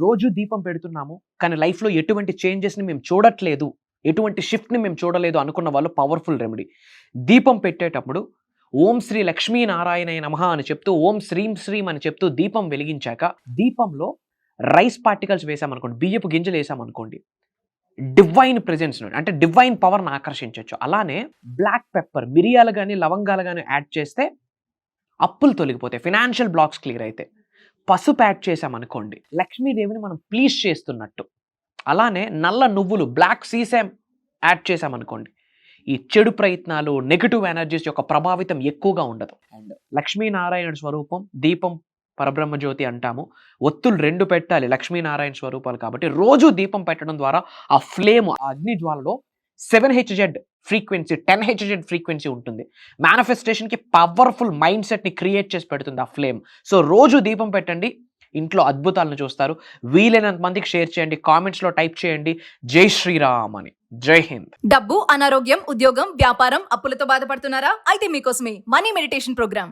రోజు దీపం పెడుతున్నాము. కానీ లైఫ్‌లో ఎటువంటి చేంజెస్‌ని మేము చూడట్లేదు. ఎటువంటి షిఫ్ట్‌ని మేము చూడలేదు అనుకున్న వాళ్ళు పవర్‌ఫుల్ రెమెడీ. దీపం పెట్టేటప్పుడు ఓం శ్రీ లక్ష్మీ నారాయణాయ నమః అని చెప్తూ, ఓం శ్రీం శ్రీం అని చెప్తూ దీపం వెలిగించాక, దీపంలో రైస్ పార్టికల్స్ వేసామనుకోండి, బియ్యపు గింజలు వేసామనుకోండి, డివైన్ ప్రెజెన్స్ అంటే డివైన్ పవర్‌ని ఆకర్షించొచ్చు. అలానే బ్లాక్ పెప్పర్, మిరియాలు గాని, లవంగాలు గాని యాడ్ చేస్తే అప్పులు తొలగిపోతాయి. ఫైనాన్షియల్ బ్లాక్స్ క్లియర్ అయితాయి. పసుపు యాడ్ చేసామనుకోండి, లక్ష్మీదేవిని మనం ప్లీజ్ చేస్తున్నట్టు. అలానే నల్ల నువ్వులు, బ్లాక్ సీసామ్ యాడ్ చేసామనుకోండి, ఈ చెడు ప్రయత్నాలు, నెగెటివ్ ఎనర్జీస్ యొక్క ప్రభావితం ఎక్కువగా ఉండదు. అండ్ లక్ష్మీనారాయణ స్వరూపం, దీపం పరబ్రహ్మజ్యోతి అంటాము. ఒత్తులు 2 పెట్టాలి, లక్ష్మీనారాయణ స్వరూపాలు కాబట్టి. రోజు దీపం పెట్టడం ద్వారా ఆ ఫ్లేమ్, ఆ అగ్ని జ్వాలలో 7HZ ఫ్రీక్వెన్సీ, 10HZ ఫ్రీక్వెన్సీ ఉంటుంది. మేనిఫెస్టేషన్‌కి పవర్‌ఫుల్ మైండ్ సెట్‌ని క్రియేట్ చేసి పెడుతుంది ఆ ఫ్లేమ్. సో రోజు దీపం పెట్టండి, ఇంట్లో అద్భుతాలను చూస్తారు. వీలైనంత మందికి షేర్ చేయండి. కామెంట్స్‌లో టైప్ చేయండి జై శ్రీరామ్ అని. జై హింద్. డబ్బు, అనారోగ్యం, ఉద్యోగం, వ్యాపారం, అప్పులతో బాధపడుతున్నారా? అయితే మీకోసమే మనీ మెడిటేషన్ ప్రోగ్రామ్.